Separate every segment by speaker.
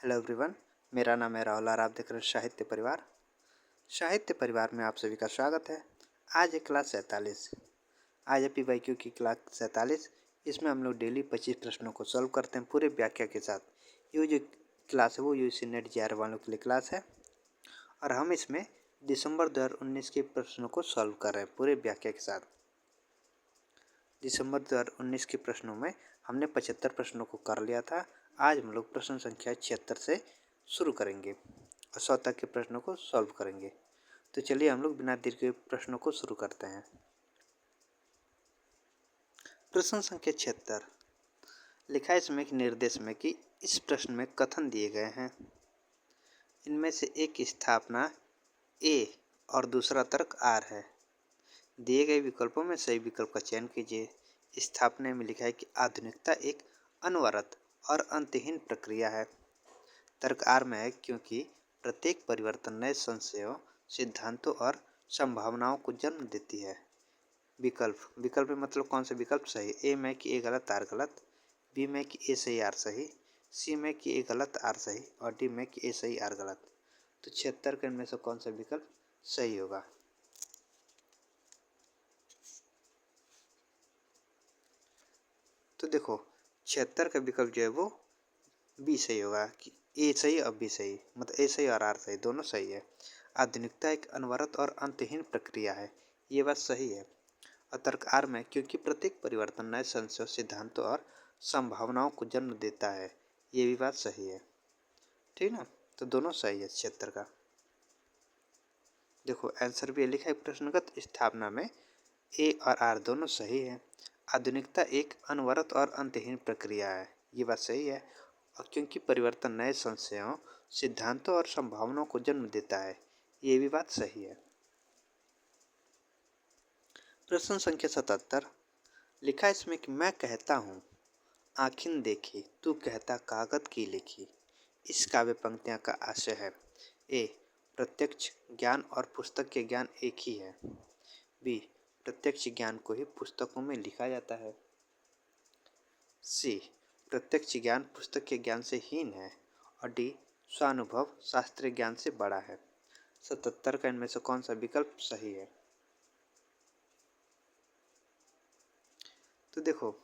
Speaker 1: Hello everyone. मेरा नाम है राहुल और आप देख रहे हैं साहित्य परिवार। साहित्य परिवार में आप सभी का स्वागत है। आज है क्लास 47। आज है PYQ की क्लास 47। इसमें हम लोग डेली 25 प्रश्नों को सॉल्व करते हैं पूरे व्याख्या के साथ। ये जो क्लास है वो UGC नेट JR वालों के लिए क्लास है और हम इसमें दिसंबर 2019 के प्रश्नों को सॉल्व कर रहे हैं पूरे व्याख्या के साथ। दिसंबर 2019 के प्रश्नों में हमने 75 प्रश्नों को कर लिया था। आज हम लोग प्रश्न संख्या 76 से शुरू करेंगे और 100 तक के प्रश्नों को सॉल्व करेंगे। तो चलिए हम लोग बिना देर के प्रश्नों को शुरू करते हैं। प्रश्न संख्या 76 लिखा है इसमें एक निर्देश में कि इस प्रश्न में कथन दिए गए हैं। इनमें से एक स्थापना A और दूसरा तर्क R है। दिए गए विकल्पों में सही विकल्प का चयन कीजिए। स्थापना में लिखा है कि आधुनिकता एक अनवरत और अंतहीन प्रक्रिया है। तर्क आर में है क्योंकि प्रत्येक परिवर्तन नए संशयों, सिद्धांतों और संभावनाओं को जन्म देती है। विकल्प में मतलब कौन सा विकल्प सही? ए में कि ए गलत आर गलत, बी में कि ए सही आर सही, सी में कि ए गलत आर सही और डी में कि ए सही आर गलत। तो 76 के इनमें से कौन सा विकल्प सही होगा? तो देखो 76 का विकल्प जो है वो बी सही होगा कि ए सही और बी सही, मतलब ए सही और आर सही, दोनों सही है। आधुनिकता एक अनवरत और अंतहीन प्रक्रिया है, ये बात सही है। और तर्क आर में क्योंकि प्रत्येक परिवर्तन नए संशयों, सिद्धांतों और संभावनाओं को जन्म देता है, ये भी बात सही है। ठीक ना? तो दोनों सही है 76 का। देखो आंसर भी लिखा है प्रश्नगत स्थापना में ए और आर दोनों सही है। आधुनिकता एक अनवरत और अंतहीन प्रक्रिया है, ये बात सही है। और क्योंकि परिवर्तन नए संशयों, सिद्धांतों और संभावनाओं को जन्म देता है, ये भी बात सही है। प्रश्न संख्या 77 लिखा है इसमें कि मैं कहता हूँ आखिन देखी, तू कहता कागज की लिखी। इस काव्य पंक्तियाँ का आशय है। ए प्रत्यक्ष ज्ञान और पुस्तक के ज्ञान एक ही है। बी प्रत्यक्ष ज्ञान को ही पुस्तकों में लिखा जाता है। सी प्रत्यक्ष ज्ञान पुस्तक के ज्ञान से हीन है और डी स्वानुभव शास्त्रीय ज्ञान से बड़ा है। 77 का इनमें से कौन सा विकल्प सही है? तो देखो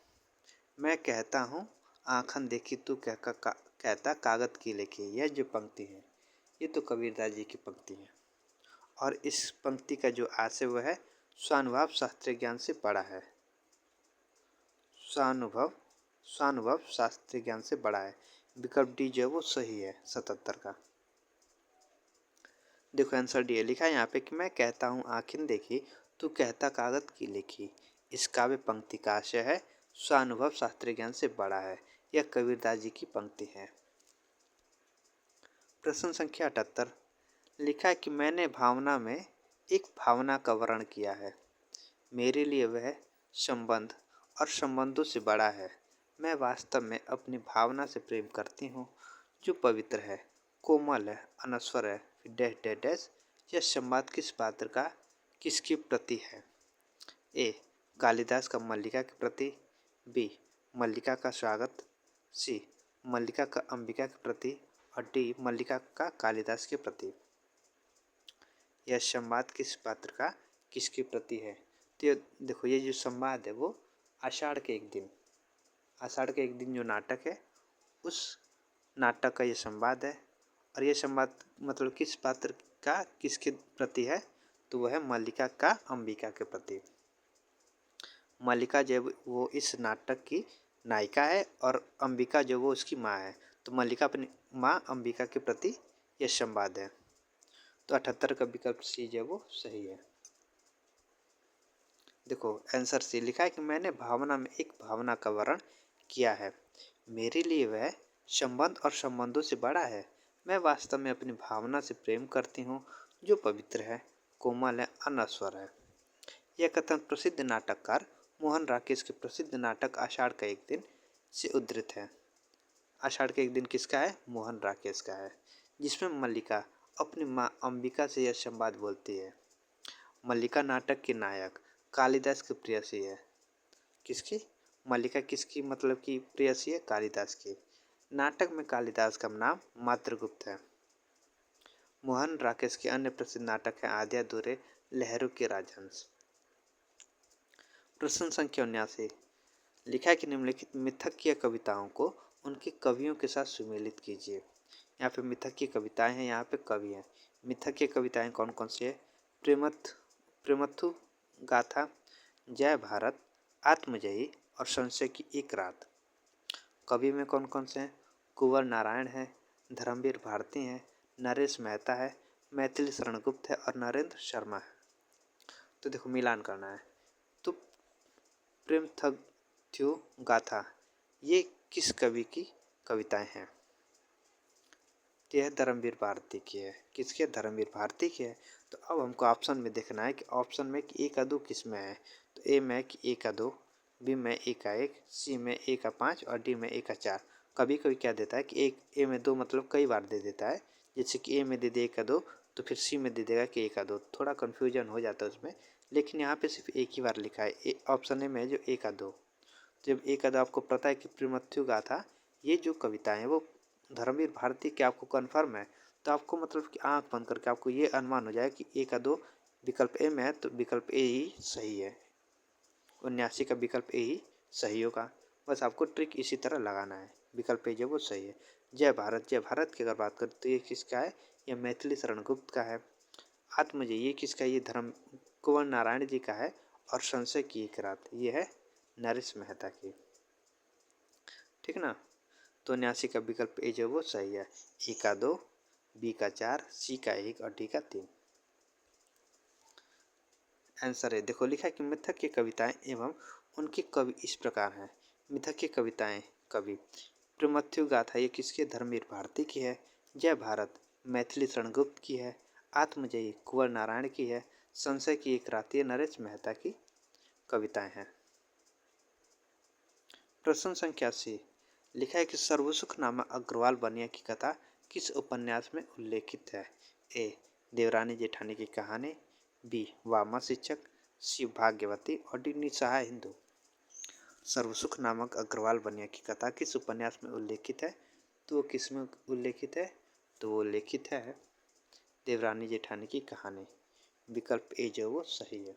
Speaker 1: मैं कहता हूँ आँखन देखी, तू कहता कागज की लिखी, यह जो पंक्ति है ये तो कबीरदास जी की पंक्ति है और इस पंक्ति का जो आशय वह है स्वानुभव शास्त्रीय ज्ञान से बड़ा है। स्वानुभव शास्त्रीय ज्ञान से बड़ा है। विकल्प डी जो है वो सही है 77 का। देखो आंसर डी है लिखा है यहाँ पे कि मैं कहता हूँ आखिन देखी, तू कहता कागज की लिखी। इस काव्य पंक्ति का आशय है स्वानुभव शास्त्रीय ज्ञान से बड़ा है, यह कबीरदास जी की पंक्ति है। प्रश्न संख्या 78 लिखा है कि मैंने भावना में एक भावना का वर्णन किया है। मेरे लिए वह संबंध और संबंधों से बड़ा है। मैं वास्तव में अपनी भावना से प्रेम करती हूँ जो पवित्र है, कोमल है, अनश्वर है, डैश डैश डैश। यह संवाद किस पात्र का किसके प्रति है? ए कालिदास का मल्लिका के प्रति, बी मल्लिका का स्वागत, सी मल्लिका का अंबिका के प्रति और डी मल्लिका का कालिदास के प्रति। यह संवाद किस पात्र का किसके प्रति है? तो देखो ये जो संवाद है वो आषाढ़ के एक दिन जो नाटक है उस नाटक का ये संवाद है। और ये संवाद मतलब किस पात्र का किसके प्रति है? तो वह है मल्लिका का अंबिका के प्रति। मल्लिका जो वो इस नाटक की नायिका है और अंबिका जो वो उसकी माँ है। तो मल्लिका अपनी माँ अंबिका के प्रति यह संवाद है। तो 78 का विकल्प सी जो है वो सही है। देखो आंसर सी लिखा है कि मैंने भावना में एक भावना का वर्णन किया है। मेरे लिए वह संबंध और संबंधों से बड़ा है। मैं वास्तव में अपनी भावना से प्रेम करती हूँ जो पवित्र है, कोमल है, अनश्वर है। यह कथन प्रसिद्ध नाटककार मोहन राकेश के प्रसिद्ध नाटक आषाढ़ का एक दिन से उद्धृत है। आषाढ़ का एक दिन किसका है? मोहन राकेश का है, जिसमें मल्लिका अपनी माँ अंबिका से यह संवाद बोलती है। मल्लिका नाटक की नायक कालिदास की प्रेयसी है। किसकी? मल्लिका किसकी मतलब कि प्रेयसी है? कालिदास की। नाटक में कालिदास का नाम मात्रगुप्त है। मोहन राकेश के अन्य प्रसिद्ध नाटक है आद्य अधूरे, लहरों के राजहंस। प्रश्न संख्या 79, लिखा है कि निम्नलिखित मिथकीय कविताओं को उनके कवियों के साथ सुमेलित कीजिए। यहाँ पे मिथकीय कविताएं हैं, यहाँ पे कवि हैं। मिथकीय कविताएं कौन कौन सी है? प्रेमथु गाथा, जय भारत, आत्मजयी और संशय की एक रात। कवि में कौन कौन से हैं? कुंवर नारायण है, धर्मवीर भारती हैं, नरेश मेहता है, मैथिली शरण गुप्त है और नरेंद्र शर्मा है। तो देखो मिलान करना है। तो प्रेमथु गाथा ये किस कवि की कविताएं हैं? यह धर्मवीर भारती की है। किसके? धर्मवीर भारती की है। तो अब हमको ऑप्शन में देखना है कि ऑप्शन में कि 1 का 2 किस में है। तो ए में कि 1 का 2, बी में 1 का 1, सी में 1 का 5 और डी में 1 का 4। कभी कभी क्या देता है कि एक ए में 2 मतलब कई बार दे देता है। जैसे कि ए में दे दे 1 का 2 तो फिर सी में दे देगा कि 1 का 2। थोड़ा कन्फ्यूजन हो जाता है उसमें, लेकिन यहाँ पे सिर्फ एक ही बार लिखा है। ऑप्शन ए में जो 1 का 2, जब 1 का 2 आपको पता है कि प्रेमथु गाथा ये जो कविताएं हैं वो धर्मवीर भारती के आपको कन्फर्म है, तो आपको मतलब कि आंख बंद करके आपको ये अनुमान हो जाए कि 1 का 2 विकल्प ए में है, तो विकल्प ए ही सही है। 79 का विकल्प ए ही सही होगा। बस आपको ट्रिक इसी तरह लगाना है। विकल्प ए जो वो सही है। जय भारत, जय भारत की अगर बात करें तो ये किसका है? ये मैथिली शरण गुप्त का है। आत्मजय ये किसका? ये धर्म कुंवर नारायण जी का है। और संशय की एक रात ये है नरेश मेहता की। ठीक ना? तो 79 का विकल्प ए जो वो सही है। ए का 2, बी का 4, सी का 1 और डी का 3 आंसर है। देखो लिखा है कि मिथक की कविताएं एवं उनके कवि इस प्रकार हैं। मिथक की कविताएं कवि प्रेमथु गाथा ये किसके? धर्मवीर भारती की है। जय भारत मैथिली शरण गुप्त की है। आत्मजयी कुंवर नारायण की है। संशय की एक रात ये नरेश मेहता की कविताएं हैं। प्रश्न संख्या 80, लिखा है कि सर्वसुख नामक अग्रवाल बनिया की कथा किस उपन्यास में उल्लेखित है? ए देवरानी जेठानी की कहानी, बी वामा शिक्षक, सी भाग्यवती और डी निसहाय हिंदू। सर्वसुख नामक अग्रवाल बनिया की कथा किस उपन्यास में उल्लेखित है? तो वो किस में उल्लेखित है? तो वो उल्लेखित है देवरानी जेठानी की कहानी। विकल्प ए जो वो सही है।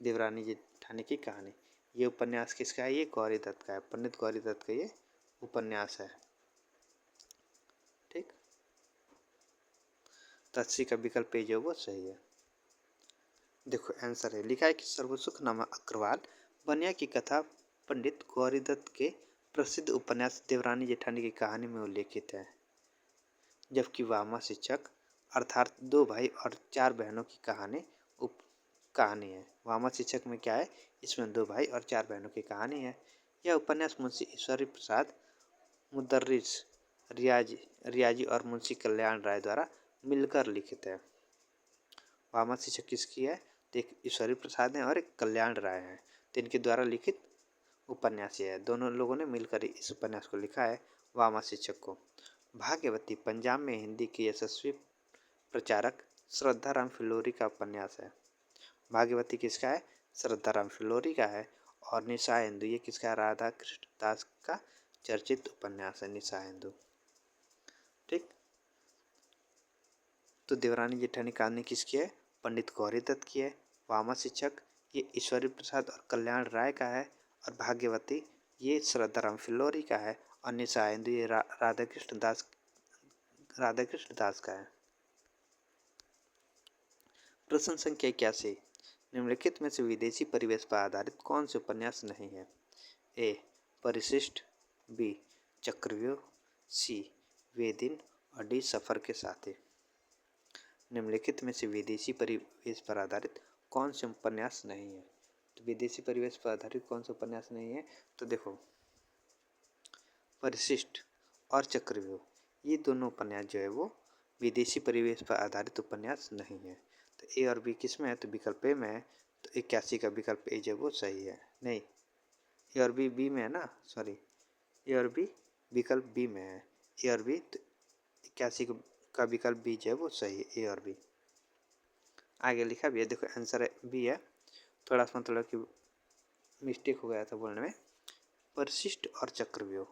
Speaker 1: देवरानी जेठानी की कहानी ये उपन्यास किसका है? ये गौरी दत्त का है। पंडित गौरी दत्त का ये उपन्यास है। ठीक, तो 80 का विकल्प ए जो वो सही है। देखो आंसर है। लिखा है कि सर्वसुख नामक अग्रवाल बनिया की कथा पंडित गौरी दत्त के प्रसिद्ध उपन्यास देवरानी जेठानी की कहानी में उल्लेखित है। जबकि वामा शिक्षक अर्थात 2 भाई और 4 बहनों की कहानी है। वामा शिक्षक में क्या है? इसमें 2 भाई और 4 बहनों की कहानी है। यह उपन्यास मुंशी ईश्वरी प्रसाद मुदर्रिस रियाजी और मुंशी कल्याण राय द्वारा मिलकर लिखित है। वामा शिक्षक किसकी है? तो एक ईश्वरी प्रसाद है और एक कल्याण राय है। तो इनके द्वारा लिखित उपन्यास है। दोनों लोगों ने मिलकर इस उपन्यास को लिखा है, वामा शिक्षक को। भाग्यवती पंजाब में हिंदी की यशस्वी प्रचारक श्रद्धाराम फिल्लोरी का उपन्यास है। भाग्यवती किसका है? श्रद्धाराम फिल्लोरी का है। और निशा हिंदू ये किसका है? राधा कृष्ण दास का चर्चित उपन्यास है निशा हिंदू। ठीक, तो देवरानी जेठानी कहानी किसकी है? पंडित गौरी दत्त की है। वामा शिक्षक ये ईश्वरी प्रसाद और कल्याण राय का है। और भाग्यवती ये श्रद्धाराम फिल्लोरी का है। और निशा हिंदू ये राधा कृष्ण दास का है। प्रश्न संख्या 81, निम्नलिखित में से विदेशी परिवेश पर आधारित कौन से उपन्यास नहीं है? ए परिशिष्ट, बी चक्रव्यूह, सी वेदिन और डी सफर के साथी। निम्नलिखित में से विदेशी परिवेश पर आधारित कौन से उपन्यास नहीं है? तो विदेशी परिवेश पर आधारित कौन सा उपन्यास नहीं है? तो देखो परिशिष्ट और चक्रव्यूह ये दोनों उपन्यास जो है वो विदेशी परिवेश पर आधारित उपन्यास नहीं है। तो ए और बी किस में है? तो विकल्प ए में है। तो 81 का विकल्प ए जो वो सही है। नहीं, ए और बी में है ना, सॉरी, ए और बी विकल्प बी में है। ए और बी, तो 81 का विकल्प बी जो है वो सही है। ए और बी आगे लिखा भी है। देखो आंसर है बी है। थोड़ा सा मतलब कि मिस्टेक हो गया था बोलने में। परिशिष्ट और चक्रव्यूह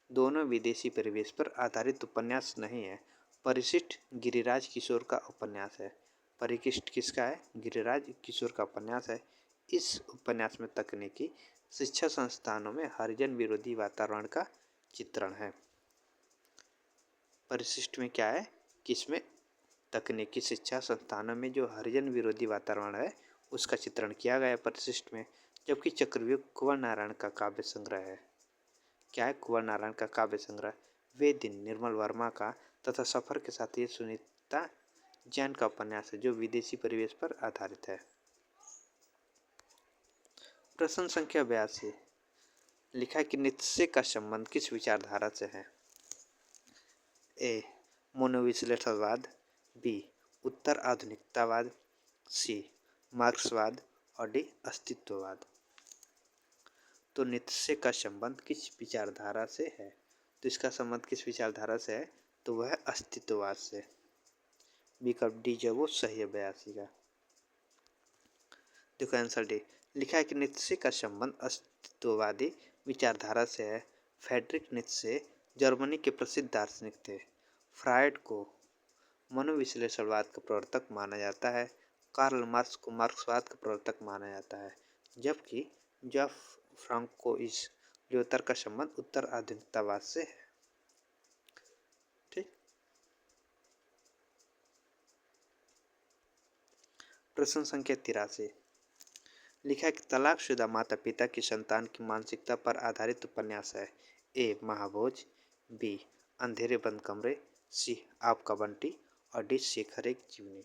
Speaker 1: दोनों विदेशी परिवेश पर आधारित उपन्यास नहीं है। परिशिष्ट गिरिराज किशोर का उपन्यास है। परिशिष्ट किसका है? गिरिराज किशोर का उपन्यास है। इस उपन्यास में तकनीकी शिक्षा संस्थानों में हरिजन विरोधी वातावरण का चित्रण है। परिशिष्ट में क्या है कि इसमें तकनीकी शिक्षा संस्थानों में जो हरिजन विरोधी वातावरण है उसका चित्रण किया गया है परिशिष्ट में। जबकि चक्रव्यूह कुंवर नारायण का काव्य संग्रह है। क्या है? कुंवर नारायण का काव्य संग्रह। वे दिन निर्मल वर्मा का तथा सफर के साथ ये सुनीता जैन का उपन्यास है जो विदेशी परिवेश पर आधारित है। प्रश्न संख्या 82 लिखा है कि नीत्शे का संबंध किस विचारधारा से है? ए मनोविश्लेषणवाद, बी उत्तर आधुनिकतावाद, सी मार्क्सवाद और डी अस्तित्ववाद। तो नीत्शे का संबंध किस विचारधारा से है? तो इसका संबंध किस विचारधारा से है? तो वह है अस्तित्ववाद से। विकल्प डी जो वो सही है 82 का। देखो आंसर डी। लिखा है कि नीत्शे का संबंध अस्तित्ववादी विचारधारा से है। फ्रेडरिक नीत्शे जर्मनी के प्रसिद्ध दार्शनिक थे। फ्रायड को मनोविश्लेषणवाद का प्रवर्तक माना जाता है। कार्ल मार्क्स को मार्क्सवाद का प्रवर्तक माना जाता है। जबकि जॉन फ्रांकोइस लियोतर का संबंध उत्तर आधुनिकतावाद से है। ठीक। प्रश्न संख्या 83 लिखा है कि तलाकशुदा माता पिता की संतान की मानसिकता पर आधारित उपन्यास है। ए महाभोज, बी अंधेरे बंद कमरे, सी आपका बंटी और डी शेखर एक जीवनी।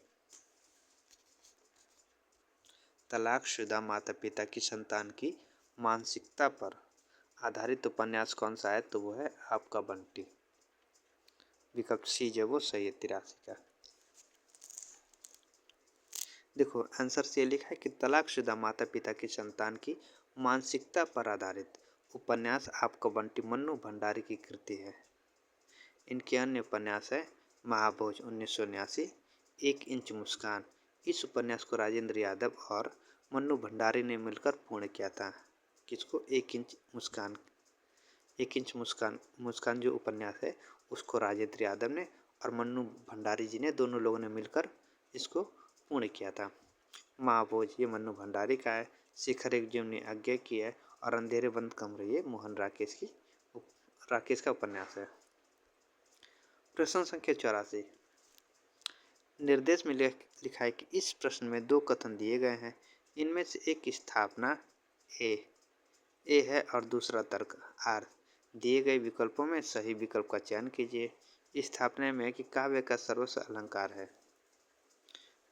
Speaker 1: तलाकशुदा माता पिता की संतान की मानसिकता पर आधारित उपन्यास कौन सा है? तो वो है आपका बंटी। विकल्प सी जो वो सही है 83 का। देखो आंसर से लिखा है कि तलाकशुदा माता पिता की संतान की मानसिकता पर आधारित उपन्यास आपका बंटी मन्नू भंडारी की कृति है। इनके अन्य उपन्यास है महाभोज 1979, एक इंच मुस्कान। इस उपन्यास को राजेंद्र यादव और मन्नू भंडारी ने मिलकर पूर्ण किया था। किसको? एक इंच मुस्कान। एक इंच मुस्कान मुस्कान जो उपन्यास है उसको राजेंद्र यादव ने और मन्नू भंडारी जी ने दोनों लोगों ने मिलकर इसको पूर्ण किया था। महाभोज ये मन्नू भंडारी का है। शेखर एक जीवनी आज्ञा की है और अंधेरे बंद कमरे ये मोहन राकेश का उपन्यास है। प्रश्न संख्या 84 निर्देश में लिखा है कि इस प्रश्न में दो कथन दिए गए हैं। इनमें से एक स्थापना ए है और दूसरा तर्क आर। दिए गए विकल्पों में सही विकल्प का चयन कीजिए। स्थापना में है कि काव्य का सर्वस्व अलंकार है।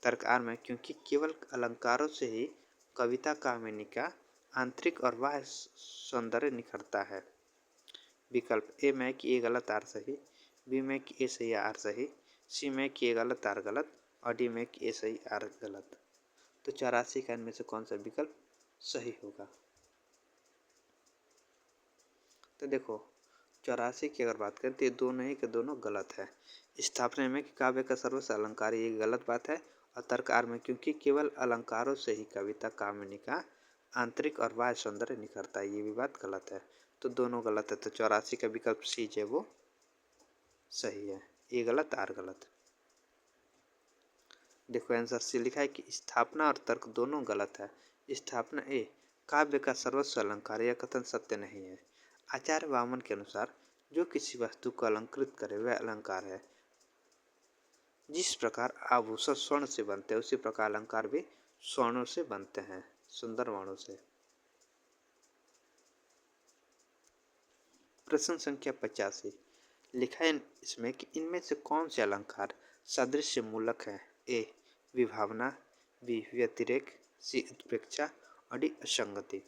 Speaker 1: तर्क आर में क्योंकि केवल अलंकारों से ही कविता कामिनी का आंतरिक और बाह्य सौंदर्य निखरता है। विकल्प ए में कि ए गलत आर सही, बी में कि ए सही आर सही, सी में कि ए गलत आर गलत और डी में कि ए सही आर गलत। तो 84 का इनमें से कौन सा विकल्प सही होगा? तो देखो 84 की अगर बात करें तो ये दोनों ही के दोनों गलत है। स्थापना में कि काव्य का सर्वस्व अलंकार ये गलत बात है और तर्क आर में क्योंकि केवल अलंकारों से ही कविता कामिनी का आंतरिक और बाह्य सौंदर्य निखरता है ये भी बात गलत है। तो दोनों गलत है। तो 84 का विकल्प सी जो वो सही है। ये गलत आर गलत। देखो आंसर सी लिखा है कि स्थापना और तर्क दोनों गलत है। स्थापना ए काव्य का सर्वस्व अलंकार यह कथन सत्य नहीं है। आचार्य वामन के अनुसार जो किसी वस्तु को अलंकृत करे वह अलंकार है। जिस प्रकार आभूषण स्वर्ण से बनते हैं उसी प्रकार अलंकार भी स्वर्णों से बनते हैं, सुंदर वर्णों से। प्रश्न संख्या 85 लिखा है इसमें कि इनमें से कौन से अलंकार सादृश्य मूलक है? ए विभावना, बी व्यतिरेक, सी उत्प्रेक्षा और डी असंगति।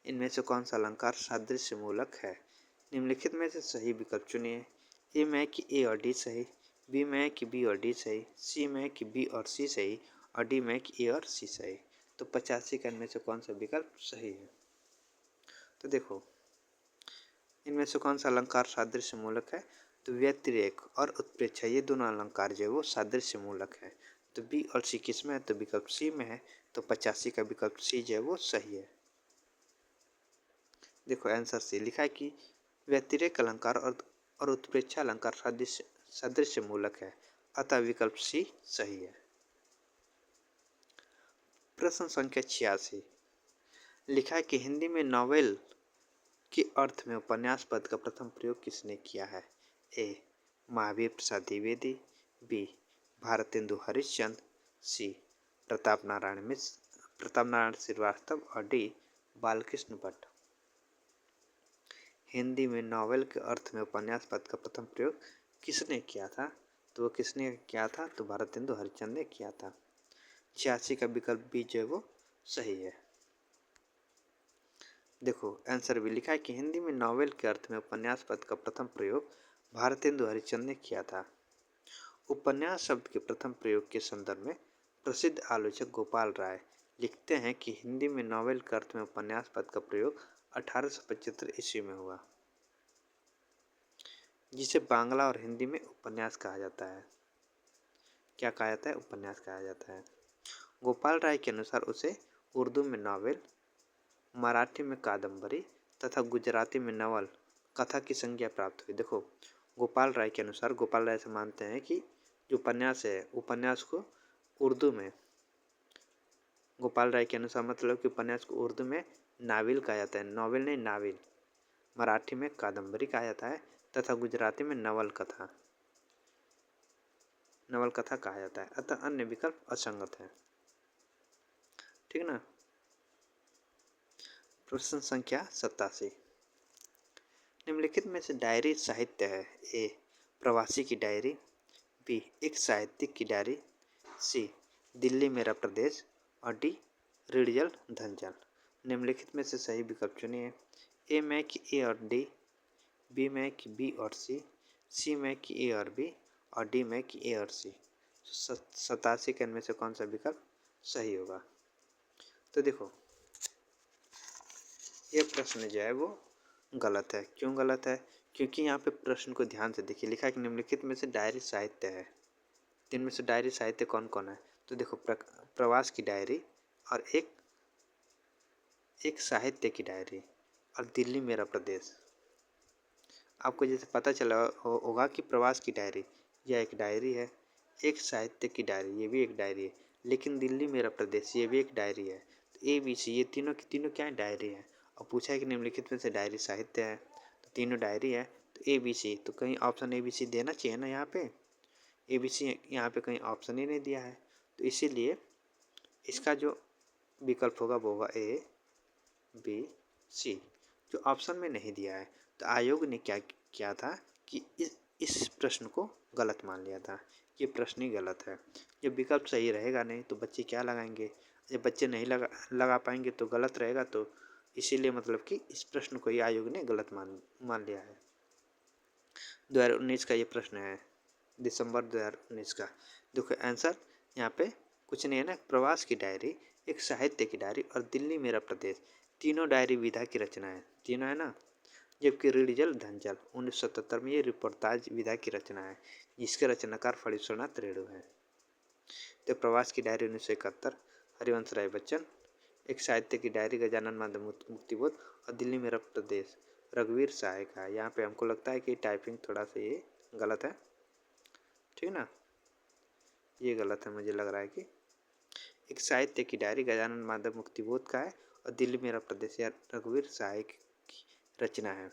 Speaker 1: इनमें से कौन सा अलंकार सादृश्य मूलक है? निम्नलिखित में से सही विकल्प चुनिए। ए में कि ए और डी सही, बी में कि बी और डी सही, सी में कि बी और सी सही और डी में कि ए और सी सही। तो 85 का इनमें से कौन सा विकल्प सही है? तो देखो इनमें से कौन सा अलंकार सादृश्य मूलक है? तो व्यतिरेक और उत्प्रेक्षा ये दोनों अलंकार जो है वो सादृश्य मूलक है। तो बी और सी किस में है? तो विकल्प सी में है। तो 85 का विकल्प सी जो है वो सही है। देखो आंसर सी लिखा है कि व्यतिरेक अलंकार और उत्प्रेक्षा अलंकार सदृश्य मूलक है, अतः विकल्प सी सही है। प्रश्न संख्या 86 लिखा है कि हिंदी में नॉवेल के अर्थ में उपन्यास पद का प्रथम प्रयोग किसने किया है? ए महावीर प्रसाद द्विवेदी, बी भारतेंदु हरिश्चंद्र, सी प्रताप नारायण श्रीवास्तव और डी बालकृष्ण भट्ट। हिंदी में नॉवेल के अर्थ में उपन्यास पद का प्रथम प्रयोग किसने किया था? तो वो किसने किया था? तो भारतेंदु हरिश्चंद्र ने किया था। 86 का विकल्प बी जो है वो सही है। देखो आंसर भी लिखा है कि हिंदी में नॉवेल के अर्थ में उपन्यास पद का प्रथम प्रयोग भारतेंदु हरिश्चंद्र ने किया था। उपन्यास शब्द के प्रथम प्रयोग के संदर्भ में प्रसिद्ध आलोचक गोपाल राय लिखते हैं कि हिंदी में नॉवेल के अर्थ में उपन्यास पद का प्रयोग 1875 ईस्वी में हुआ, जिसे बांग्ला और हिंदी में उपन्यास कहा जाता है। क्या कहा जाता है? उपन्यास कहा जाता है। गोपाल राय के अनुसार उसे उर्दू में नॉवेल, मराठी में कादम्बरी तथा गुजराती में नवल कथा की संज्ञा प्राप्त हुई। देखो गोपाल राय के अनुसार, गोपाल राय से मानते हैं कि जो उपन्यास है, उपन्यास को उर्दू में, गोपाल राय के अनुसार मतलब कि उपन्यास को उर्दू में नाविल कहा जाता है, नॉवेल नहीं नाविल, मराठी में कादम्बरी कहा जाता है तथा गुजराती में नवल कथा कहा जाता है, अतः अन्य विकल्प असंगत है। ठीक ना। प्रश्न संख्या 87 निम्नलिखित में से डायरी साहित्य है? ए प्रवासी की डायरी, बी एक साहित्यिक की डायरी, सी दिल्ली मेरा प्रदेश और डी ऋणजल धनजल। निम्नलिखित में से सही विकल्प चुनिए। ए में कि ए और डी, बी में कि बी और सी में कि ए और बी और डी में कि ए और सी। 87 के इनमें से कौन सा विकल्प सही होगा? तो देखो ये प्रश्न जो है वो गलत है। क्यों गलत है? क्योंकि यहाँ पे प्रश्न को ध्यान से देखिए, लिखा है कि निम्नलिखित में से डायरी साहित्य है। तीन में से डायरी साहित्य कौन कौन है? तो देखो प्रवास की डायरी और एक साहित्य की डायरी और दिल्ली मेरा प्रदेश। आपको जैसे पता चला होगा कि प्रवास की डायरी यह एक डायरी है, एक साहित्य की डायरी ये भी एक डायरी है, लेकिन दिल्ली मेरा प्रदेश ये भी एक डायरी है। तो ए बी सी ये तीनों की तीनों क्या है? डायरी है। और पूछा है कि निम्नलिखित में से डायरी साहित्य है, तो तीनों डायरी है, तो ए बी सी। तो कहीं ऑप्शन ए बी सी देना चाहिए ना, यहाँ पे ए बी सी यहाँ पे कहीं ऑप्शन ही नहीं दिया है, तो इसीलिए इसका जो विकल्प होगा वो होगा ए बी सी, जो ऑप्शन में नहीं दिया है। तो आयोग ने क्या किया था कि इस प्रश्न को गलत मान लिया था। ये प्रश्न ही गलत है। जब विकल्प सही रहेगा नहीं तो बच्चे क्या लगाएंगे? जब बच्चे नहीं लगा पाएंगे तो गलत रहेगा, तो इसीलिए मतलब कि इस प्रश्न को ही आयोग ने गलत मान लिया है। 2019 का ये प्रश्न है, दिसंबर 2019 का। देखो आंसर यहाँ पे कुछ नहीं है ना, प्रवास की डायरी, एक साहित्य की डायरी और दिल्ली मेरा प्रदेश, तीनों डायरी विधा की रचना है, तीनों है ना। जबकि ऋणजल धनजल 1977 में ये रिपोर्टाज विधा की रचना है, जिसके रचनाकार फणीश्वरनाथ रेणु है। तो प्रवास की डायरी 1971 हरिवंश राय बच्चन, एक साहित्य की डायरी गजानन माधव मुक्तिबोध और दिल्ली मेरा प्रदेश रघुवीर सहाय का है। यहाँ पे हमको लगता है कि टाइपिंग थोड़ा सा ये गलत है, ठीक ना, ये गलत है। मुझे लग रहा है कि एक साहित्य की डायरी गजानन माधव मुक्तिबोध का है और दिल्ली मेरा प्रदेश या रघुवीर सहाय की रचना है।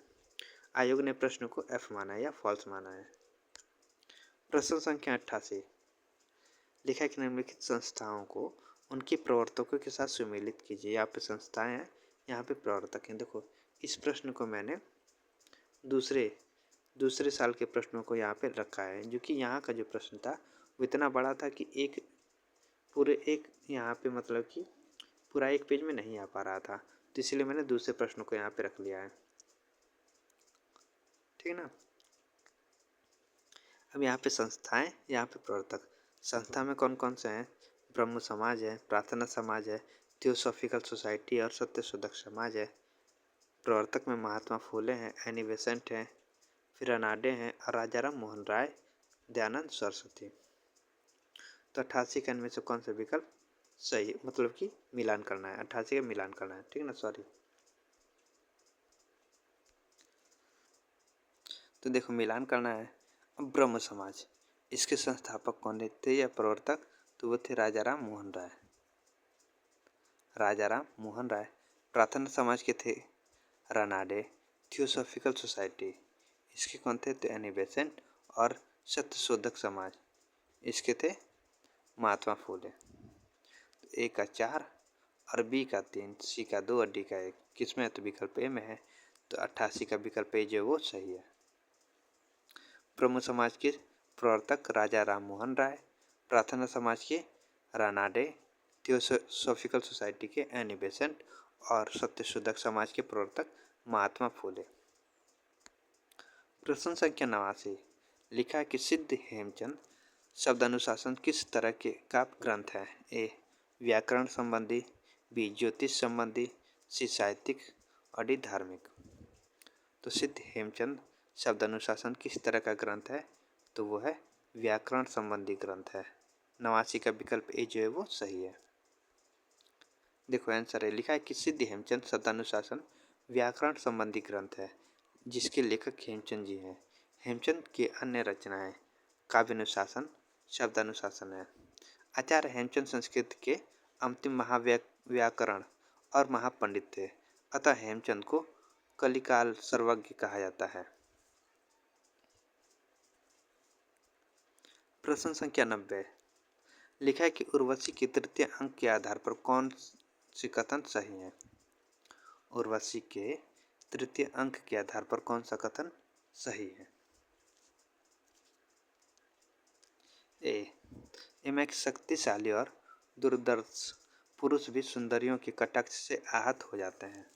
Speaker 1: आयोग ने प्रश्न को एफ माना है या फॉल्स माना है। प्रश्न संख्या 88 लिखा कि निम्नलिखित संस्थाओं को उनके प्रवर्तकों के साथ सुमेलित कीजिए। यहाँ पे संस्थाएं हैं, यहाँ पे प्रवर्तक हैं। देखो इस प्रश्न को मैंने दूसरे साल के प्रश्नों को यहाँ पे रखा है, जो कि यहाँ का जो प्रश्न था वो इतना बड़ा था कि एक यहाँ पे मतलब कि पूरा एक पेज में नहीं आ पा रहा था, तो इसलिए मैंने दूसरे प्रश्न को यहाँ पे रख लिया है, ठीक ना। अब यहाँ पे संस्थाएं, यहाँ पे प्रवर्तक। संस्था में कौन कौन से हैं? ब्रह्म समाज है, प्रार्थना समाज है, थियोसॉफिकल सोसाइटी और सत्य शोधक समाज है। प्रवर्तक में महात्मा फूले हैं, एनी बेसेंट हैं, फिर अनाडे हैं और राजाराम मोहन राय, दयानंद सरस्वती। तो 88 का इनमें से कौन सा विकल्प सही, मतलब कि मिलान करना है, 88 का मिलान करना है, ठीक ना, सॉरी। तो देखो मिलान करना है। अब ब्रह्म समाज, इसके संस्थापक कौन थे या प्रवर्तक? तो वो थे राजा राम मोहन राय। राजा राम मोहन राय। प्रार्थना समाज के थे रानाडे थियोसॉफिकल सोसाइटी, इसके कौन थे? तो एनी बेसेंट। और सत्यशोधक समाज, इसके थे महात्मा फूले। तो ए का 4 और बी का 3, सी का 2 और डी का 1 किस में है? तो विकल्प ए में है। तो 88 का विकल्प ए जो है वो सही है। ब्रह्म समाज के प्रवर्तक राजा राम मोहन राय, प्रार्थना समाज के रानाडे, थियोसॉफिकल सोसाइटी के एनी बेसेंट और सत्यशोधक समाज के प्रवर्तक महात्मा फूले। प्रश्न संख्या 89, लिखा है कि सिद्ध हेमचंद शब्दानुशासन किस तरह के का ग्रंथ है? ए व्याकरण संबंधी, बी ज्योतिष संबंधी, सी साहित्यिक और डी धार्मिक। तो सिद्ध हेमचंद शब्दानुशासन किस तरह का ग्रंथ है? तो वो है व्याकरण संबंधी ग्रंथ है। 89 का विकल्प ए जो है वो सही है। देखो आंसर है, लिखा है कि सिद्ध हेमचंद शब्दानुशासन व्याकरण संबंधी ग्रंथ है जिसके लेखक हेमचंद जी हैं। हेमचंद की अन्य रचनाएं काव्यानुशासन, शब्दानुशासन है। आचार्य हेमचंद संस्कृत के अंतिम महाव्याकरण और महापंडित थे, अतः हेमचंद को कलिकाल सर्वज्ञ कहा जाता है। प्रश्न संख्या 90, लिखा है कि उर्वशी के तृतीय अंक के आधार पर कौन से कथन सही है? उर्वशी के तृतीय अंक के आधार पर कौन सा कथन सही है? ए में एक शक्तिशाली और दुर्दर्श पुरुष भी सुंदरियों के कटाक्ष से आहत हो जाते हैं।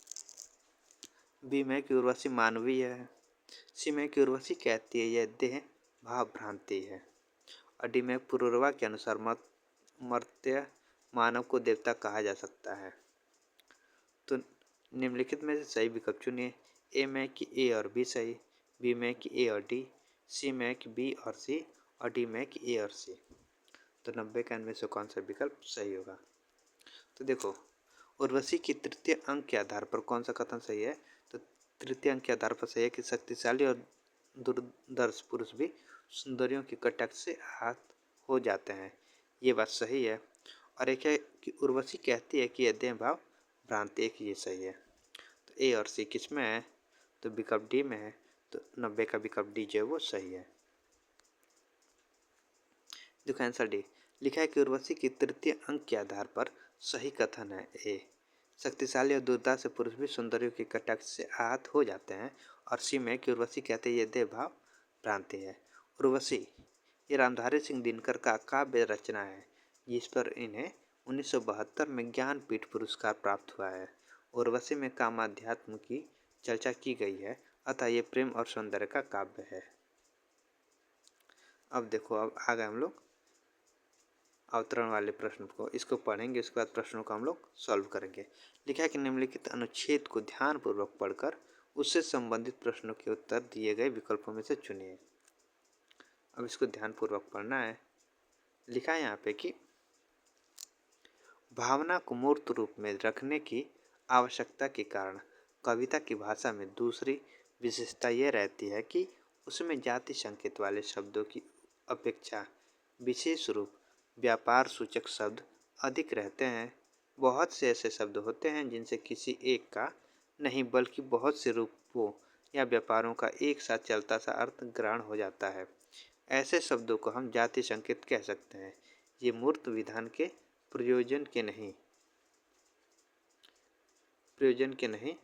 Speaker 1: बी में कि उर्वशी मानवीय है। सी में कि उर्वशी कहती है यह देह भाव भ्रांति है। और डी में पुरुरवा के अनुसार मर्त्य मानव को देवता कहा जा सकता है। तो निम्नलिखित में से सही विकल्प चुनिए। ए में कि ए और बी सही, बी में कि ए और डी, सी में कि बी और सी और डी में कि ए और सी। तो 90 का इनमें से कौन सा विकल्प सही होगा? तो देखो उर्वशी की तृतीय अंक के आधार पर कौन सा कथन सही है? तो तृतीय अंक के आधार पर सही है कि शक्तिशाली और दुर्दर्श पुरुष भी सुंदरियों के कटाक्ष से आहत हो जाते हैं, ये बात सही है। और एक है कि उर्वशी कहती है कि यह देह भाव भ्रांति, एक ये सही है। तो ए और सी किस में है? तो विकल्प डी में है। तो 90 का विकल्प डी जो है वो सही है। देखो आंसर डी, लिखा है कि उर्वशी की तृतीय अंक के आधार पर सही कथन है ए शक्तिशाली और दुर्दर्श से पुरुष भी सुंदरियों के कटाक्ष से आहत हो जाते हैं। और सी में कि उर्वशी कहते हैं ये देह भाव भ्रांति है। उर्वशी ये रामधारी सिंह दिनकर का काव्य रचना है जिस पर इन्हें 1972 में ज्ञानपीठ पुरस्कार प्राप्त हुआ है। उर्वशी में कामाध्यात्म की चर्चा की गई है, अतः ये प्रेम और सौंदर्य का काव्य है। अब देखो अब आ गए हम लोग अवतरण वाले प्रश्न को, इसको पढ़ेंगे, उसके बाद प्रश्नों को हम लोग सॉल्व करेंगे। लिखा है कि निम्नलिखित अनुच्छेद को ध्यानपूर्वक पढ़कर उससे संबंधित प्रश्नों के उत्तर दिए गए विकल्पों में से चुनिए। अब इसको ध्यानपूर्वक पढ़ना है। लिखा है यहाँ पे कि भावना को मूर्त रूप में रखने की आवश्यकता के कारण कविता की भाषा में दूसरी विशेषता यह रहती है कि उसमें जाति संकेत वाले शब्दों की अपेक्षा विशेष रूप व्यापार सूचक शब्द अधिक रहते हैं। बहुत से ऐसे शब्द होते हैं जिनसे किसी एक का नहीं बल्कि बहुत से रूपों या व्यापारों का एक साथ चलता सा अर्थ ग्रहण हो जाता है। ऐसे शब्दों को हम जाति संकेत कह सकते हैं। ये मूर्त विधान के प्रयोजन के नहीं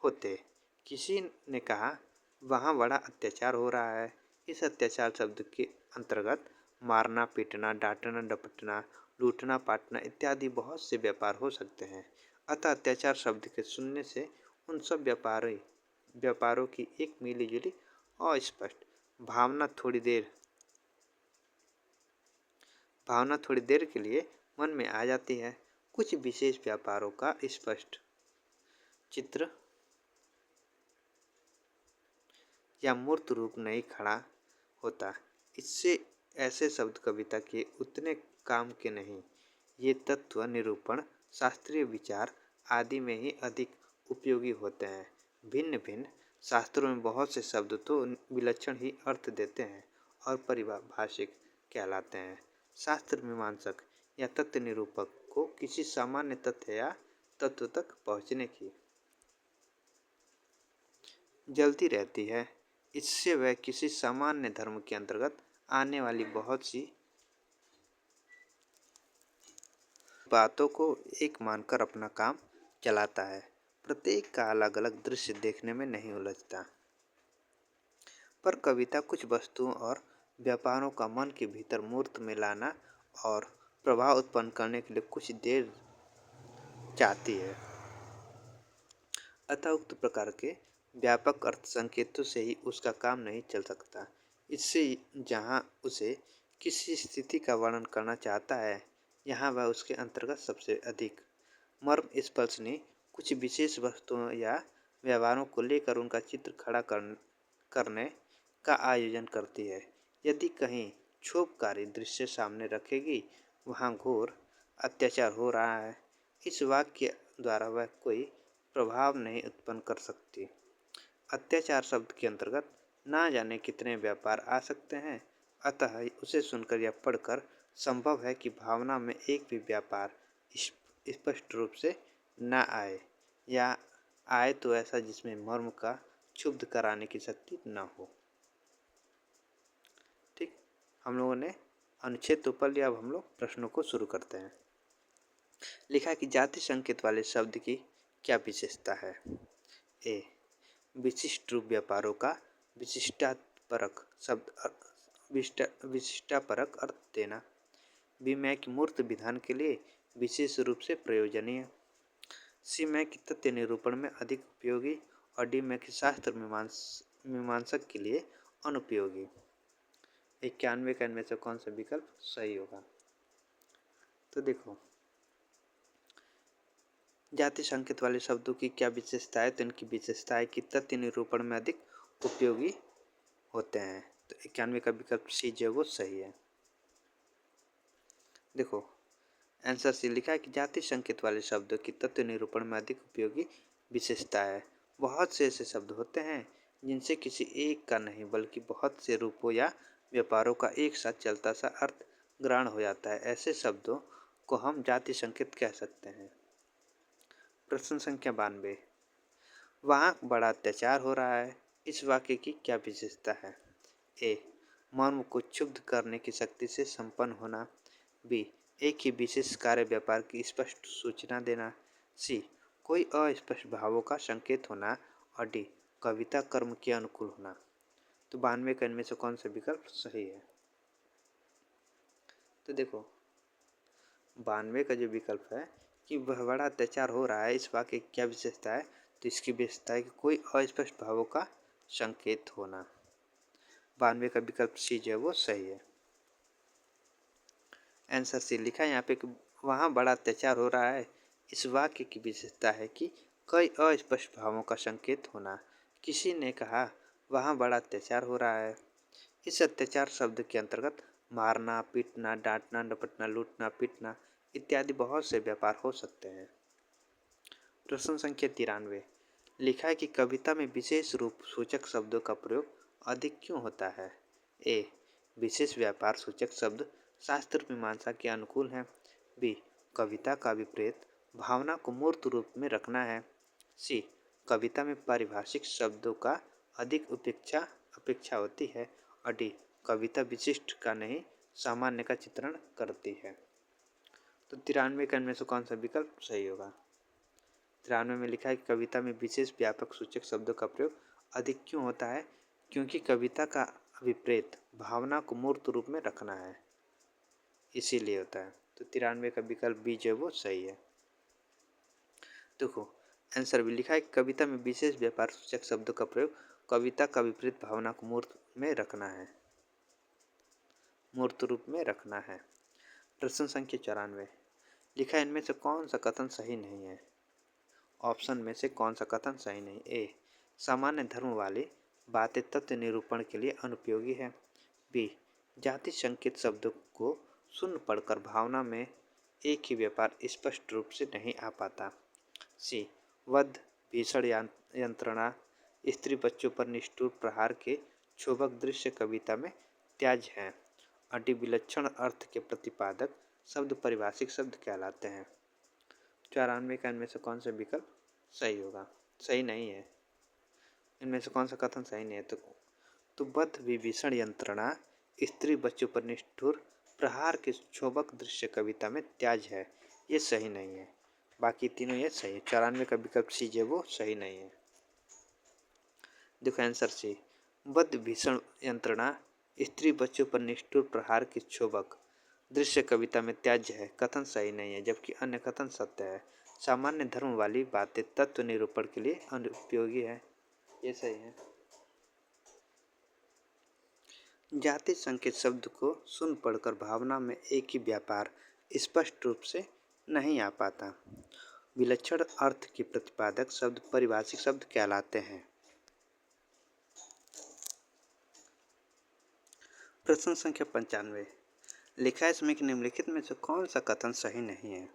Speaker 1: होते। किसी ने कहा वहाँ बड़ा अत्याचार हो रहा है। इस अत्याचार शब्द के अंतर्गत मारना, पीटना, डांटना, डपटना, लूटना, पाटना इत्यादि बहुत से व्यापार हो सकते हैं। अतः अत्याचार शब्द के सुनने से उन सब व्यापारों की एक मिलीजुली अस्पष्ट भावना थोड़ी देर के लिए मन में आ जाती है। कुछ विशेष व्यापारों का स्पष्ट चित्र या मूर्त रूप नहीं खड़ा होता। इससे ऐसे शब्द कविता के उतने काम के नहीं। ये तत्व निरूपण, शास्त्रीय विचार आदि में ही अधिक उपयोगी होते हैं। भिन्न भिन्न शास्त्रों में बहुत से शब्द तो विलक्षण ही अर्थ देते हैं और परिभाषिक कहलाते हैं। शास्त्र मीमांसक या तथ्य निरूपक को किसी सामान्य तथ्य या तत्व तक पहुँचने की जल्दी रहती है। इससे वह किसी सामान्य धर्म के अंतर्गत आने वाली बहुत सी बातों को एक मानकर अपना काम चलाता है। प्रत्येक का अलग अलग दृश्य देखने में नहीं उलझता। पर कविता कुछ वस्तुओं और व्यापारों का मन के भीतर मूर्त में लाना और प्रभाव उत्पन्न करने के लिए कुछ देर चाहती है। अतः उक्त प्रकार के व्यापक अर्थ संकेतों से ही उसका काम नहीं चल सकता। इससे जहाँ उसे किसी स्थिति का वर्णन करना चाहता है, यहाँ वह उसके अंतर्गत सबसे अधिक मर्म स्पर्शनीय कुछ विशेष वस्तुओं या व्यवहारों को लेकर उनका चित्र खड़ा करने का आयोजन करती है। यदि कहीं क्षोभकारी दृश्य सामने रखेगी, वहाँ घोर अत्याचार हो रहा है, इस वाक्य द्वारा वह कोई प्रभाव नहीं उत्पन्न कर सकती। अत्याचार शब्द के अंतर्गत ना जाने कितने व्यापार आ सकते हैं। अतः उसे सुनकर या पढ़कर संभव है कि भावना में एक भी व्यापार स्पष्ट रूप से न आए, या आए तो ऐसा जिसमें मर्म का क्षुब्ध कराने की शक्ति न हो। ठीक, हम लोगों ने अनुच्छेद तो पढ़ लिया। अब हम लोग प्रश्नों को शुरू करते हैं। लिखा कि जाति संकेत वाले शब्द की क्या विशेषता है। ए, विशिष्ट रूप व्यापारों का विशिष्टापरक शब्द विशिष्टापरक अर्थ देना। बी, मैं की मूर्त विधान के लिए विशेष रूप से प्रयोजनीय। सी, मैं की तथ्य निरूपण में अधिक उपयोगी। और डी, मैं की शास्त्र मीमांसक के लिए अनुपयोगी। 91 का इनमें से कौन सा विकल्प सही होगा। तो देखो, जाति संकेत वाले शब्दों की क्या विशेषता है। तो इनकी विशेषता है कि तथ्य निरूपण में अधिक उपयोगी होते हैं। तो 91 का विकल्प सी जो वो सही है। देखो, आंसर सी लिखा है कि जाति संकेत वाले शब्दों की तथ्य निरूपण में अधिक उपयोगी विशेषता है। बहुत से ऐसे शब्द होते हैं जिनसे किसी एक का नहीं बल्कि बहुत से रूपों या व्यापारों का एक साथ चलता सा अर्थ ग्रहण हो जाता है। ऐसे शब्दों को हम जाति संकेत कह सकते हैं। प्रश्न संख्या 92, वहाँ बड़ा अत्याचार हो रहा है, इस वाक्य की क्या विशेषता है। ए, मर्म को क्षुब्ध करने की शक्ति से संपन्न होना। बी, एक ही विशेष कार्य व्यापार की स्पष्ट सूचना देना। सी, कोई अस्पष्ट भावों का संकेत होना। और डी, कविता कर्म के अनुकूल होना। तो 92 का इनमें से कौन सा विकल्प सही है। तो देखो, 92 का जो विकल्प है कि वह बड़ा अत्याचार हो रहा है, इस वाक्य की क्या विशेषता है। तो इसकी विशेषता है कि कोई अस्पष्ट भावों का संकेत होना। 92 का विकल्प सी जो है वो सही है। आंसर सी लिखा है यहाँ पे कि वहाँ बड़ा अत्याचार हो रहा है, इस वाक्य की विशेषता है कि कई अस्पष्ट भावों का संकेत होना। किसी ने कहा वहाँ बड़ा अत्याचार हो रहा है। इस अत्याचार शब्द के अंतर्गत मारना, पीटना, डांटना, डपटना, लूटना, पीटना इत्यादि बहुत से व्यापार हो सकते हैं। प्रश्न संख्या 93, लिखा है कि कविता में विशेष रूप सूचक शब्दों का प्रयोग अधिक क्यों होता है। ए, विशेष व्यापार सूचक शब्द शास्त्र मीमांसा के अनुकूल हैं। बी, कविता का विपरीत भावना को मूर्त रूप में रखना है। सी, कविता में पारिभाषिक शब्दों का अधिक अपेक्षा होती है। और डी, कविता विशिष्ट का नहीं सामान्य का चित्रण करती है। तो 93 का इनमें से कौन सा विकल्प सही होगा। 93 में लिखा है कि कविता में विशेष व्यापक सूचक शब्दों का प्रयोग अधिक क्यों होता है, क्योंकि कविता का विपरीत भावना को मूर्त रूप में रखना है, इसीलिए होता है। तो 93 का विकल्प बी जो वो सही है। देखो, आंसर भी लिखा है कि कविता में विशेष व्यापार सूचक शब्दों का प्रयोग कविता का विपरीत भावना को मूर्त में रखना है, मूर्त रूप में रखना है। प्रश्न संख्या 94, लिखा है इनमें से कौन सा कथन सही नहीं है। ऑप्शन में से कौन सा कथन सही नहीं। ए, सामान्य धर्म वाली बातें तथ्य निरूपण के लिए अनुपयोगी है। बी, जाति संकेत शब्दों को सुन पढ़कर भावना में एक ही व्यापार स्पष्ट रूप से नहीं आ पाता। सी, वध, भीषण यंत्रणा स्त्री बच्चों पर निष्ठुर प्रहार के क्षोभक दृश्य कविता में त्याज हैं। अति विलक्षण अर्थ के प्रतिपादक शब्द परिभाषिक शब्द कहलाते हैं। 94 का इनमें से कौन सा विकल्प सही होगा? सही नहीं है। इनमें से कौन सा कथन सही नहीं है? तो बद्ध विभीषण यंत्रणा स्त्री बच्चों पर निष्ठुर प्रहार के क्षोभक दृश्य कविता में त्याज है, ये सही नहीं है। बाकी तीनों ये सही है। 94 का विकल्प सी जो वो सही नहीं है। देखो आंसर सी, बद्ध भीषण यंत्रणा स्त्री बच्चों पर निष्ठुर प्रहार की क्षोभक दृश्य कविता में त्याज्य है, कथन सही नहीं है, जबकि अन्य कथन सत्य है। सामान्य धर्म वाली बातें तत्व निरूपण के लिए अनुपयोगी है, ये सही है। जाति संकेत शब्द को सुन पढ़कर भावना में एक ही व्यापार स्पष्ट रूप से नहीं आ पाता। विलक्षण अर्थ के प्रतिपादक शब्द परिभाषिक शब्द कहलाते हैं। प्रश्न संख्या 95, लिखा है इसमें कि निम्नलिखित में से कौन सा कथन सही नहीं है?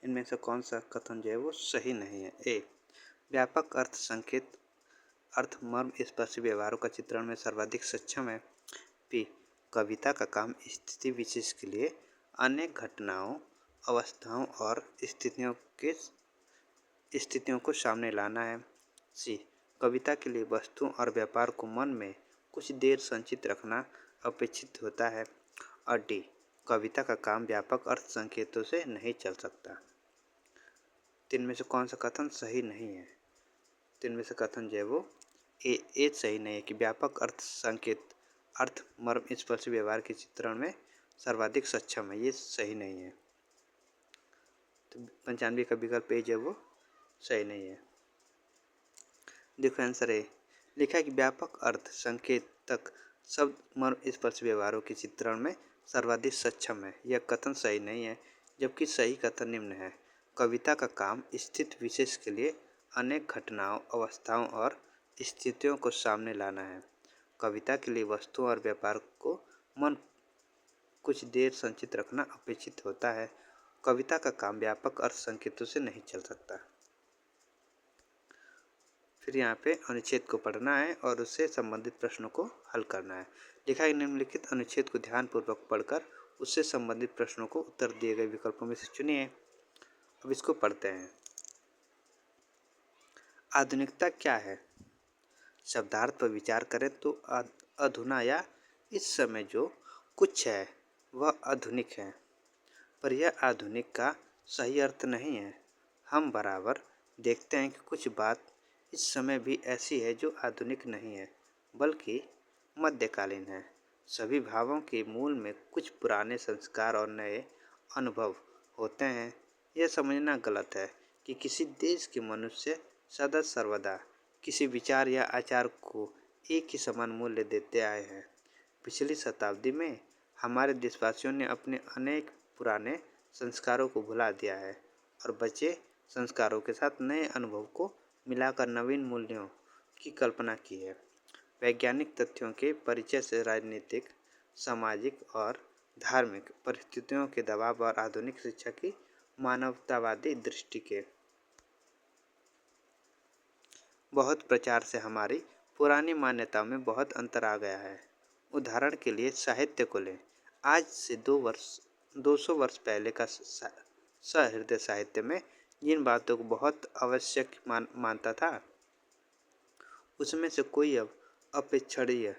Speaker 1: इनमें से कौन सा कथन जो है वो सही नहीं है? ए, व्यापक अर्थ संकेत अर्थ मर्म स्पर्शी व्यवहारों का चित्रण में सर्वाधिक सक्षम है। बी, कविता का काम स्थिति विशेष के लिए अनेक घटनाओं, अवस्थाओं और स्थितियों को सामने लाना है। सी, कविता के लिए वस्तुओं और व्यापार को मन में कुछ देर संचित रखना अपेक्षित होता है। और डी, कविता का काम व्यापक अर्थ संकेतों से नहीं चल सकता। तीन में से कौन सा कथन सही नहीं है? तीन में से कथन जो है वो ए सही नहीं है कि व्यापक अर्थ संकेत अर्थ मर्म स्पर्शी व्यवहार के चित्रण में सर्वाधिक सक्षम है, ये सही नहीं है। तो 95 का विकल्प ए जो है वो सही नहीं है। देखो आंसर है, लिखा है कि व्यापक अर्थ संकेतक शब्द मर्म स्पर्श व्यवहारों के चित्रण में सर्वाधिक सक्षम है, यह कथन सही नहीं है, जबकि सही कथन निम्न है। कविता का काम स्थिति विशेष के लिए अनेक घटनाओं, अवस्थाओं और स्थितियों को सामने लाना है। कविता के लिए वस्तुओं और व्यापार को मन कुछ देर संचित रखना अपेक्षित होता है। कविता का काम व्यापक अर्थ संकेतों से नहीं चल सकता। फिर यहाँ पे अनुच्छेद को पढ़ना है और उससे संबंधित प्रश्नों को हल करना है। लिखा है निम्नलिखित अनुच्छेद को ध्यानपूर्वक पढ़कर उससे संबंधित प्रश्नों को उत्तर दिए गए विकल्पों में से चुनिए। अब इसको पढ़ते हैं। आधुनिकता क्या है? शब्दार्थ पर विचार करें तो अधुना या इस समय जो कुछ है वह आधुनिक है, पर यह आधुनिक का सही अर्थ नहीं है। हम बराबर देखते हैं कि कुछ बात इस समय भी ऐसी है जो आधुनिक नहीं है, बल्कि मध्यकालीन है। सभी भावों के मूल में कुछ पुराने संस्कार और नए अनुभव होते हैं। यह समझना गलत है कि किसी देश के मनुष्य सदा सर्वदा किसी विचार या आचार को एक ही समान मूल्य देते आए हैं। पिछली शताब्दी में हमारे देशवासियों ने अपने अनेक पुराने संस्कारों को भुला दिया है और बचे संस्कारों के साथ नए अनुभव को मिलाकर नवीन मूल्यों की कल्पना की है। वैज्ञानिक तथ्यों के परिचय से राजनीतिक, सामाजिक और धार्मिक परिस्थितियों के दबाव और आधुनिक शिक्षा की मानवतावादी दृष्टि के बहुत प्रचार से हमारी पुरानी मान्यताओं में बहुत अंतर आ गया है। उदाहरण के लिए साहित्य को लें। आज से 200 वर्ष पहले का सहृदय साहित्य में जिन बातों को बहुत आवश्यक मानता था, उसमें से कोई अब अपेक्षणीय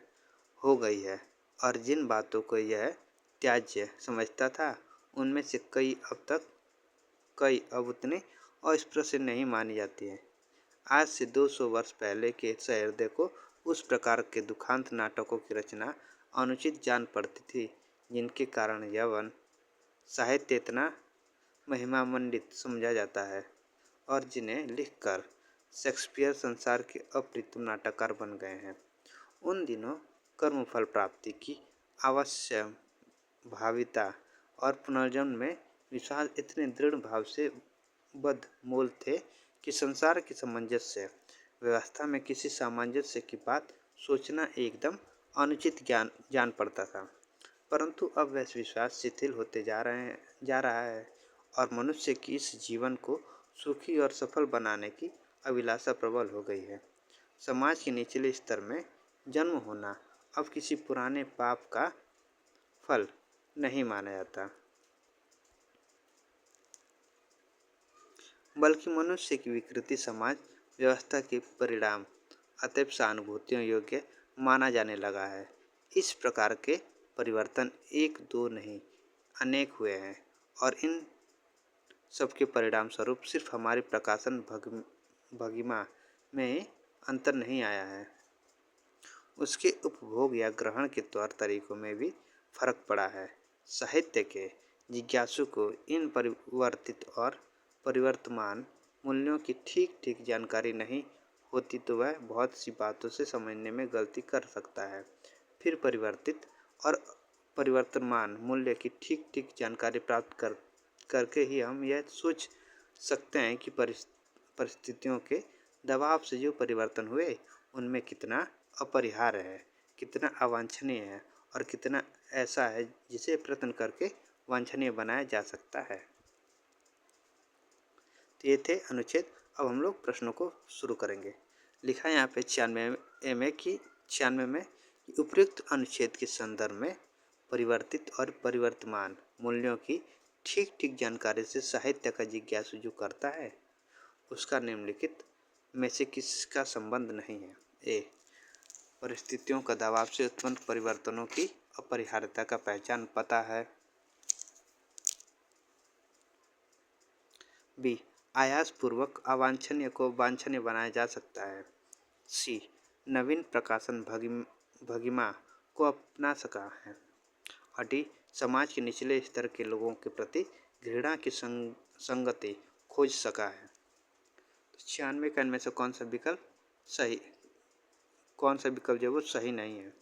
Speaker 1: हो गई है, और जिन बातों को यह त्याज्य समझता था, उनमें से कई अब उतने अस्पृश्य नहीं मानी जाती है। आज से 200 वर्ष पहले के सहृदय को उस प्रकार के दुखांत नाटकों की रचना अनुचित जान पड़ती थी, जिनके कारण यवन साहित्य इतना महिमामंडित समझा जाता है और जिन्हें लिखकर शेक्सपियर संसार के अप्रतिम नाटककार बन गए हैं। उन दिनों कर्मफल प्राप्ति की आवश्यक भाविता और पुनर्जन्म में विश्वास इतने दृढ़ भाव से बद्धमूल थे कि संसार की सामंजस्य व्यवस्था में किसी सामंजस्य की बात सोचना एकदम अनुचित जान पड़ता था। परंतु अब वह विश्वास शिथिल होते जा रहा है और मनुष्य की इस जीवन को सुखी और सफल बनाने की अभिलाषा प्रबल हो गई है। समाज के निचले स्तर में जन्म होना अब किसी पुराने पाप का फल नहीं माना जाता, बल्कि मनुष्य की विकृति समाज व्यवस्था के परिणाम अतएव सहानुभूतियों योग्य माना जाने लगा है। इस प्रकार के परिवर्तन एक दो नहीं अनेक हुए हैं और इन सबके परिणाम स्वरूप सिर्फ हमारी प्रकाशन भंगिमा में अंतर नहीं आया है, उसके उपभोग या ग्रहण के तौर तरीकों में भी फर्क पड़ा है। साहित्य के जिज्ञासु को इन परिवर्तित और परिवर्तमान मूल्यों की ठीक ठीक जानकारी नहीं होती तो वह बहुत सी बातों से समझने में गलती कर सकता है। फिर परिवर्तित और परिवर्तमान मूल्य की ठीक ठीक जानकारी प्राप्त करके ही हम यह सोच सकते हैं कि परिस्थितियों के दबाव से जो परिवर्तन हुए उनमें कितना अपरिहार्य है, कितना अवांछनीय है और कितना ऐसा है जिसे प्रयत्न करके वांछनीय बनाया जा सकता है। तो ये थे अनुच्छेद। अब हम लोग प्रश्नों को शुरू करेंगे। लिखा है यहाँ पे 96 में उपयुक्त अनुच्छेद के संदर्भ में परिवर्तित और परिवर्तमान मूल्यों की ठीक ठीक जानकारी से साहित्य का जिज्ञासु जो करता है उसका निम्नलिखित में से किसका संबंध नहीं है। ए, परिस्थितियों का दबाव से उत्पन्न परिवर्तनों की अपरिहार्यता का पहचान पता है। बी, आयास पूर्वक अवांछनीय को वांछनीय बनाया जा सकता है। सी, नवीन प्रकाशन भंगिमा को अपना सका है। और डी, समाज के निचले स्तर के लोगों के प्रति घृणा की संगति खोज सका है। तो 96 का इनमें से कौन सा विकल्प जो वो सही नहीं है।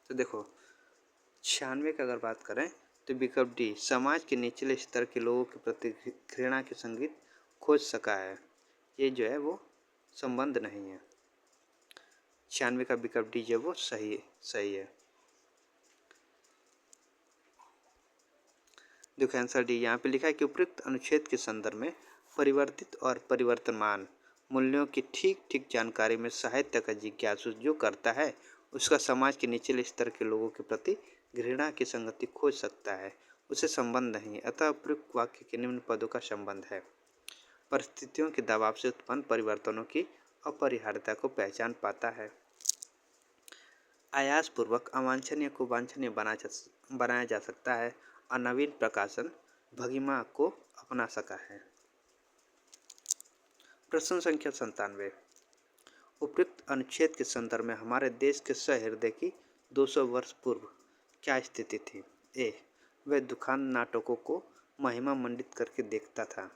Speaker 1: तो देखो 96 की अगर बात करें तो विकल्प डी, समाज के निचले स्तर के लोगों के प्रति घृणा की संगीत खोज सका है, ये जो है वो संबंध नहीं है। 96 का विकल्प डी जो वो सही है। देखो आंसर डी, यहाँ पे लिखा है कि उपयुक्त अनुच्छेद के संदर्भ में परिवर्तित और परिवर्तमान मूल्यों की ठीक ठीक जानकारी में साहित्य का जिज्ञासु जो करता है उसका समाज के निचले स्तर के लोगों के प्रति घृणा की संगति खोज सकता है, उसे संबंध नहीं। अतः उपयुक्त वाक्य के निम्न पदों का संबंध है। परिस्थितियों के दबाव से उत्पन्न परिवर्तनों की अपरिहार्यता को पहचान पाता है। आयास पूर्वक अवांछनीय को वांछनीय बनाया जा सकता है और नवीन प्रकाशन भंगिमा को अपना सका है। प्रश्न संख्या 97, उपयुक्त अनुच्छेद के संदर्भ में हमारे देश के सहृदय की 200 वर्ष पूर्व क्या स्थिति थी। ए, वह दुखांत नाटकों को महिमा मंडित करके देखता था।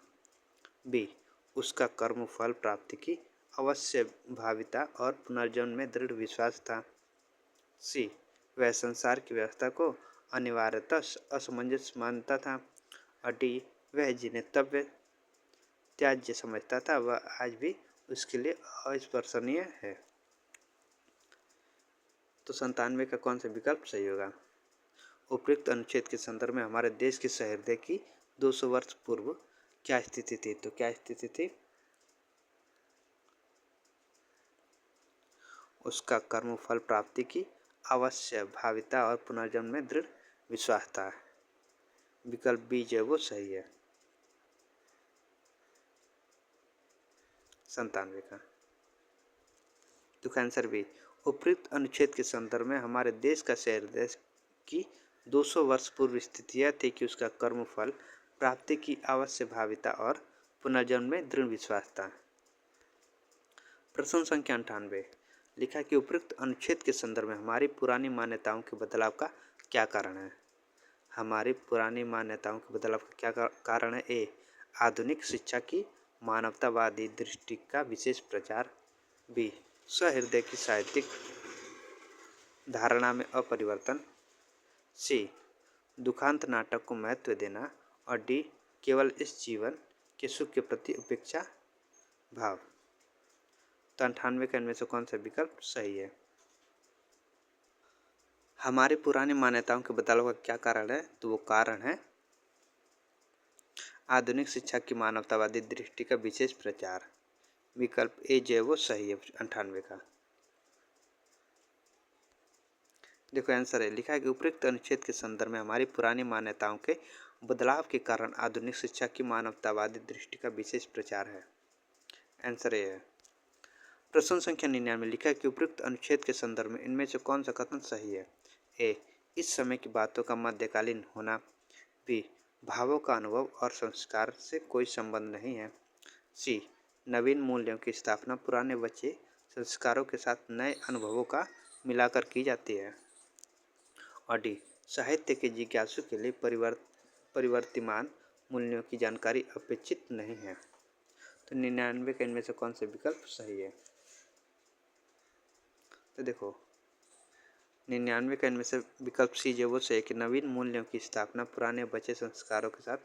Speaker 1: बी, उसका कर्म फल प्राप्ति की अवश्य भाविता और पुनर्जन्म में दृढ़ विश्वास था। सी, वह संसार की व्यवस्था को अनिवार्यतः असमंजस मानता था। और डी, वह जिन्हें तव्य त्याज्य समझता था वह आज भी उसके लिए अस्पर्शनीय है। तो 97 का कौन सा विकल्प सही होगा। उपयुक्त अनुच्छेद के संदर्भ में हमारे देश के सहृदय की 200 वर्ष पूर्व क्या स्थिति थी। तो क्या स्थिति थी, उसका कर्म फल प्राप्ति की अवश्य भाविता और पुनर्जन्म में दृढ़ विश्वास था। विकल्प बी जो वो सही है 97 का। तो आंसर बी, उपयुक्त अनुच्छेद के संदर्भ में हमारे देश का सहृदय की 200 वर्ष पूर्व स्थिति यह थी कि उसका कर्म फल प्राप्ति की अवश्य भाविता और पुनर्जन्म में दृढ़ विश्वास था। प्रश्न संख्या 98, लिखा कि उपयुक्त अनुच्छेद के संदर्भ में हमारी पुरानी मान्यताओं के बदलाव का क्या कारण है। हमारी पुरानी मान्यताओं के बदलाव का क्या कारण है। ए, आधुनिक शिक्षा की मानवतावादी दृष्टि का विशेष प्रचार। बी, सहृदय की साहित्यिक धारणा में अपरिवर्तन। सी, दुखांत नाटक को महत्व देना। और डी, केवल इस जीवन के सुख के प्रति उपेक्षा भाव। तो 98 का इनमें से कौन सा विकल्प सही है। हमारी पुरानी मान्यताओं के बदलाव का क्या कारण है? तो वो कारण है आधुनिक शिक्षा की मानवतावादी दृष्टि का विशेष प्रचार। विकल्प ए जो है वो सही है 98 का। देखो आंसर है, लिखा है कि उपयुक्त अनुच्छेद के संदर्भ में हमारी पुरानी मान्यताओं के बदलाव के कारण आधुनिक शिक्षा की मानवतावादी दृष्टि का विशेष प्रचार है। आंसर ए है। प्रश्न संख्या 99 लिखा है कि उपयुक्त अनुच्छेद के संदर्भ में इनमें से कौन सा कथन सही है? ए, इस समय की बातों का मध्यकालीन होना। बी, भावों का अनुभव और संस्कार से कोई संबंध नहीं है। सी, नवीन मूल्यों की स्थापना पुराने बचे संस्कारों के साथ नए अनुभवों का मिलाकर की जाती है। और डी, साहित्य के जिज्ञासु के लिए परिवर्तमान मूल्यों की जानकारी अपेक्षित नहीं है। तो 99 के इनमें से कौन सा विकल्प सही है? तो देखो 99 का इनमें से विकल्प सी जो वो सही है कि नवीन मूल्यों की स्थापना पुराने बचे संस्कारों के साथ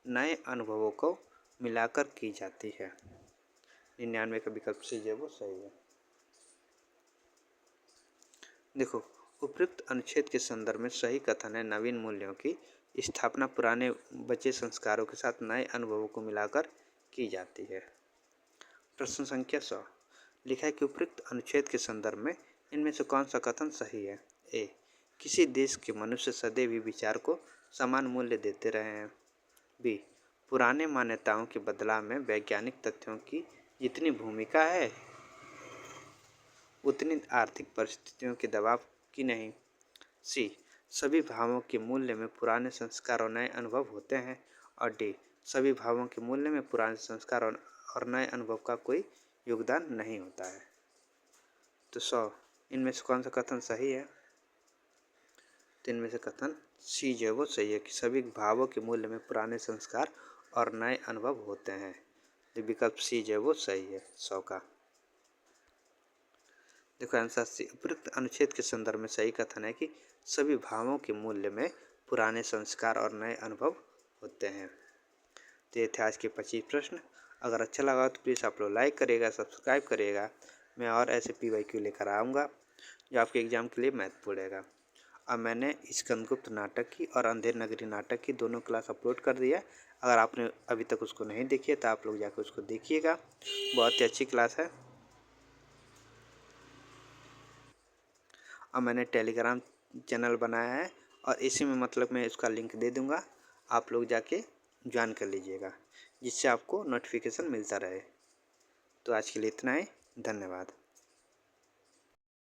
Speaker 1: नए अनुभवों को मिलाकर की जाती है। 99 का विकल्प सी जो वो सही है। देखो उपयुक्त अनुच्छेद के संदर्भ में सही कथन है नवीन मूल्यों की स्थापना पुराने बचे संस्कारों के साथ नए अनुभवों को मिलाकर की जाती है। प्रश्न संख्या 100 लिखा है कि उपयुक्त अनुच्छेद के संदर्भ में इनमें से कौन सा कथन सही है? ए, किसी देश के मनुष्य सदैव ही विचार को समान मूल्य देते रहे हैं। बी, पुराने मान्यताओं के बदलाव में वैज्ञानिक तथ्यों की जितनी भूमिका है उतनी आर्थिक परिस्थितियों के दबाव की नहीं। सी, सभी भावों के मूल्य में पुराने संस्कार और नए अनुभव होते हैं। और डी, सभी भावों के मूल्य में पुराने संस्कार और नए अनुभव का कोई योगदान नहीं होता है। तो 100 इनमें से कौन सा कथन सही है? तो इनमें से कथन सी जो है वो सही है कि सभी भावों के मूल्य में पुराने संस्कार और नए अनुभव होते हैं। तो विकल्प सी जो है वो सही है 100 का। देखो आंसर सी, उपयुक्त अनुच्छेद के संदर्भ में सही कथन है कि सभी भावों के मूल्य में पुराने संस्कार और नए अनुभव होते हैं। तो ये थे आज के 25 प्रश्न। अगर अच्छा लगा तो प्लीज़ आप लोग लाइक करिएगा, सब्सक्राइब करिएगा। मैं और ऐसे PYQ लेकर आऊँगा जो आपके एग्ज़ाम के लिए महत्वपूर्ण रहेगा। अब मैंने स्कंदगुप्त नाटक की और अंधेर नगरी नाटक की दोनों क्लास अपलोड कर दी है। अगर आपने अभी तक उसको नहीं देखी है तो आप लोग जाकर उसको देखिएगा, बहुत ही अच्छी क्लास है। और मैंने टेलीग्राम चैनल बनाया है और इसी में मतलब मैं इसका लिंक दे दूँगा, आप लोग जाके ज्वाइन कर लीजिएगा जिससे आपको नोटिफिकेशन मिलता रहे। तो आज के लिए इतना ही, धन्यवाद।